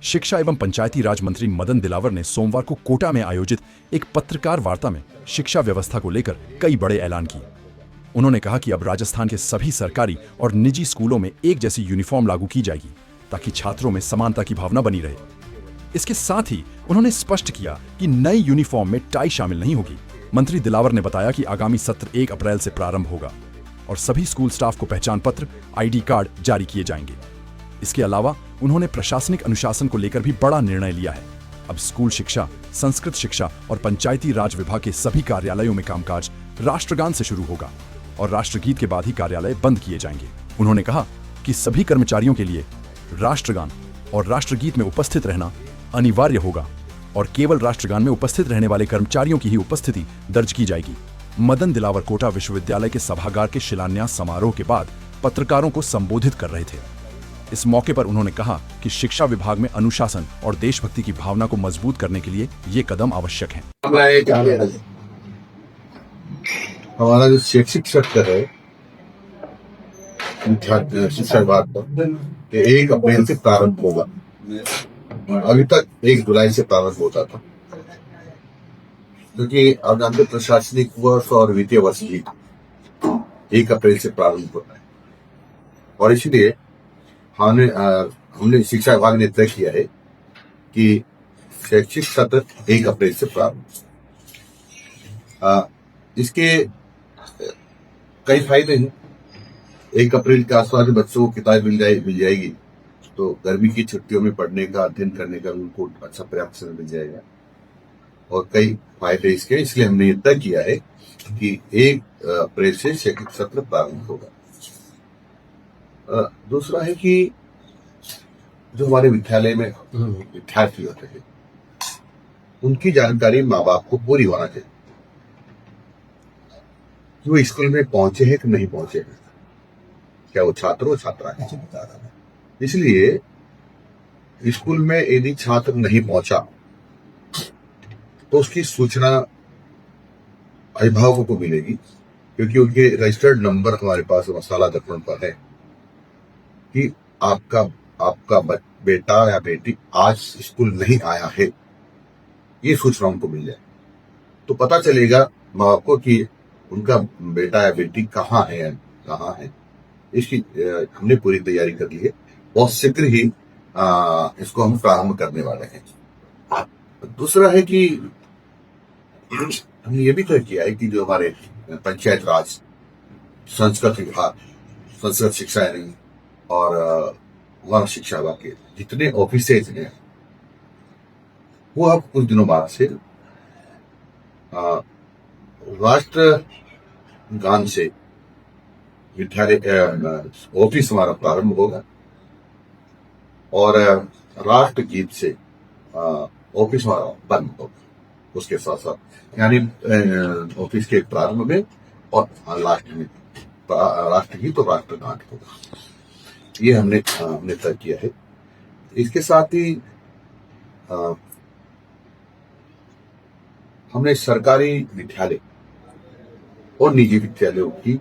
शिक्षा एवं पंचायती राज मंत्री मदन दिलावर ने सोमवार को कोटा में आयोजित एक पत्रकार वार्ता में शिक्षा व्यवस्था को लेकर कई बड़े ऐलान किए। उन्होंने कहा कि अब राजस्थान के सभी सरकारी और निजी स्कूलों में एक जैसी यूनिफॉर्म लागू की जाएगी ताकि छात्रों में समानता की भावना बनी रहे। इसके साथ ही उन्होंने स्पष्ट किया कि नई यूनिफॉर्म में टाई शामिल नहीं होगी। मंत्री दिलावर ने बताया कि आगामी सत्र 1 अप्रैल से प्रारंभ होगा और सभी स्कूल स्टाफ को पहचान पत्र, आईडी कार्ड जारी किए जाएंगे। इसके अलावा उन्होंने प्रशासनिक अनुशासन को लेकर भी बड़ा निर्णय लिया है। अब स्कूल शिक्षा, संस्कृत शिक्षा और पंचायती राज विभाग के सभी कार्यालयों में कामकाज राष्ट्रगान से शुरू होगा और राष्ट्रगीत के बाद ही कार्यालय बंद किए जाएंगे। उन्होंने कहा कि सभी कर्मचारियों के लिए राष्ट्रगान और राष्ट्रगीत में उपस्थित रहना अनिवार्य होगा और केवल राष्ट्रगान में उपस्थित रहने वाले कर्मचारियों की ही उपस्थिति दर्ज की जाएगी। मदन दिलावर कोटा विश्वविद्यालय के सभागार के शिलान्यास समारोह के बाद पत्रकारों को संबोधित कर रहे थे। इस मौके पर उन्होंने कहा कि शिक्षा विभाग में अनुशासन और देशभक्ति की भावना को मजबूत करने के लिए ये कदम आवश्यक है। हमारा जो शैक्षिक सेक्टर है शिक्षा विभाग का 1 अप्रैल से प्रारंभ होगा। अभी तक 1 जुलाई से प्रारंभ होता था, क्योंकि अब जानते प्रशासनिक वर्ष और वित्तीय वर्ष भी 1 अप्रैल से प्रारंभ होता है और इसलिए हमने शिक्षा विभाग ने तय किया है कि शैक्षिक सत्र 1 अप्रैल से प्रारंभ। इसके कई फायदे हैं। 1 अप्रैल के आसपास बच्चों को किताब मिल जाएगी तो गर्मी की छुट्टियों में पढ़ने का, अध्ययन करने का उनको अच्छा पर्याप्त समय मिल जाएगा और कई फायदे इसके। इसलिए हमने ये तय किया है कि 1 अप्रैल से शैक्षिक सत्र प्रारंभ होगा। दूसरा है कि जो हमारे विद्यालय में विद्यार्थी होते हैं उनकी जानकारी माँ बाप को पूरी होना चाहिए कि वो स्कूल में पहुंचे हैं कि नहीं पहुंचे हैं, क्या वो छात्र हो छात्रा है। इसलिए स्कूल में यदि छात्र नहीं पहुंचा तो उसकी सूचना अभिभावकों को मिलेगी, क्योंकि उनके रजिस्टर्ड नंबर हमारे पास मसाला दर्पण पर है कि आपका बेटा या बेटी आज स्कूल नहीं आया है। ये सूचना उनको मिल जाए तो पता चलेगा माँ बाप को कि उनका बेटा या बेटी कहाँ है। इसकी हमने पूरी तैयारी कर ली है। बहुत शीघ्र ही इसको हम प्रारंभ करने वाले हैं। दूसरा है कि हमने ये भी तय किया है कि जो हमारे पंचायत राज, संस्कृत विभाग, संस्कृत शिक्षा और वन शिक्षा विभाग के जितने ऑफिसेज हैं वो अब कुछ दिनों बाद से राष्ट्र गान से विद्यालय ऑफिस हमारा प्रारंभ होगा और राष्ट्र गीत से ऑफिस हमारा बंद होगा। उसके साथ साथ यानी ऑफिस के प्रारंभ में और लास्ट में राष्ट्र गीत और राष्ट्र गान होगा। ये हमने तय किया है। इसके साथ ही हमने सरकारी विद्यालय और निजी विद्यालयों की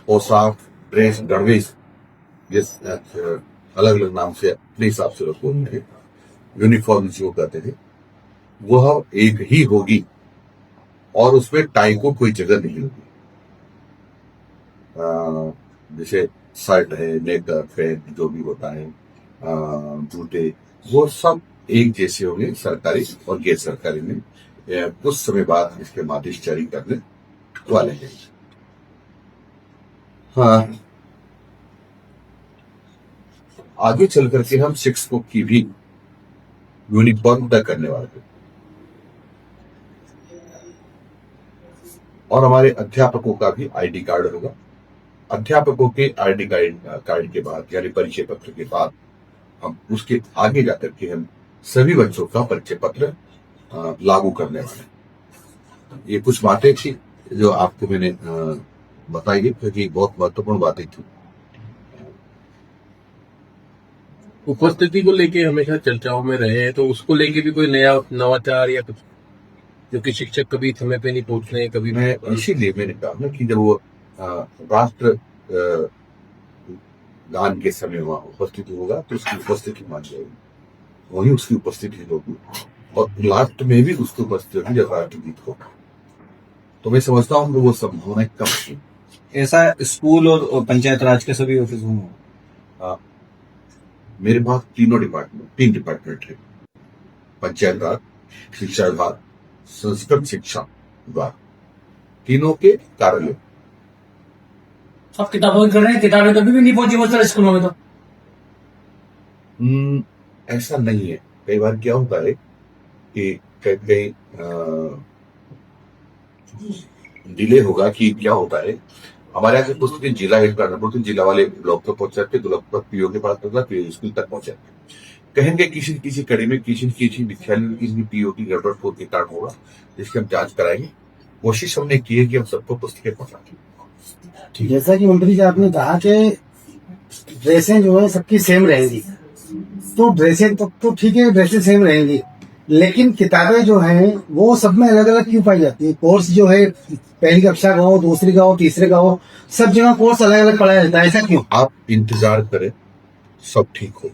पोशाक, ड्रेस, दरवेश, अलग अलग नाम से अपने हिसाब से रखो, यूनिफॉर्म जो कहते थे वह एक ही होगी और उसमें टाई को कोई जगह नहीं होगी। जैसे शर्ट है, नेकर, पैंट जो भी होता है, जूते, वो सब एक जैसे होंगे सरकारी और गैर सरकारी में। कुछ समय बाद इसके आदेश जारी करने वाले हैं। हाँ, आगे चल करके हम शिक्षकों की भी यूनिफॉर्म तय करने वाले हैं और हमारे अध्यापकों का भी आईडी कार्ड होगा। अध्यापकों के आईडी कार्ड के बाद यानी परिचय पत्र के बाद हम उसके आगे जाकर के हम सभी बच्चों का परिचय पत्र लागू करने वाले। ये कुछ बातें थी जो आपको मैंने बताई है, क्योंकि बहुत महत्वपूर्ण बातें थी। उपस्थिति को लेके हमेशा चर्चाओं में रहे हैं, तो उसको लेके भी कोई नया नवाचार या कुछ, जो कि शिक्षक कभी समय पे नहीं पहुंच रहे हैं कभी। मैं इसीलिए मैंने कहा ना कि जब वो राष्ट्र गान के समय वहां उपस्थित होगा तो उसकी उपस्थिति मान जाएगी। वहीं उसकी उपस्थिति होगी और लास्ट में भी उसकी उपस्थिति होगी जब राष्ट्रगीत होगा। तो मैं समझता हूँ कि वो संभावनाएं कम है। ऐसा स्कूल और पंचायत राज के सभी ऑफिस होंगे। मेरे पास तीन डिपार्टमेंट है, पंचायत राज, शिक्षा विभाग, संस्कृत शिक्षा विभाग, तीनों के कार्यालय। आप किताबों की कर रहे हैं, किताबें कभी भी नहीं पहुंची बहुत सारे स्कूलों में तो। ऐसा नहीं है। कई बार क्या होता है कि कई डिले होगा कि क्या होता है, हमारे यहाँ की पुस्तकें जिला हेड करना पड़ती, जिला वाले ब्लॉक तक पहुंच जाते, ब्लॉक पर पीओ के पास पहुंचता, पीओ स्कूल तक पहुंच जाते। कहेंगे किसी कड़ी में किसी विद्यालय में किसी पीओ की गड़बड़ के कारण होगा, जिसकी हम जांच कराएंगे। कोशिश हमने की है कि हम सबको पुस्तकें पहुंचा। जैसा कि मंत्री जी आपने कहा कि ड्रेसें जो है सबकी सेम रहेंगी, तो ड्रेसें तो ठीक है, ड्रेसें सेम रहेंगी, लेकिन किताबें जो हैं वो सब में अलग अलग क्यों पाई जाती है? कोर्स जो है पहली कक्षा का हो, दूसरी का हो, तीसरे का हो, सब जगह कोर्स अलग अलग पढ़ाया जाता है, ऐसा क्यों? आप इंतजार करें, सब ठीक हो।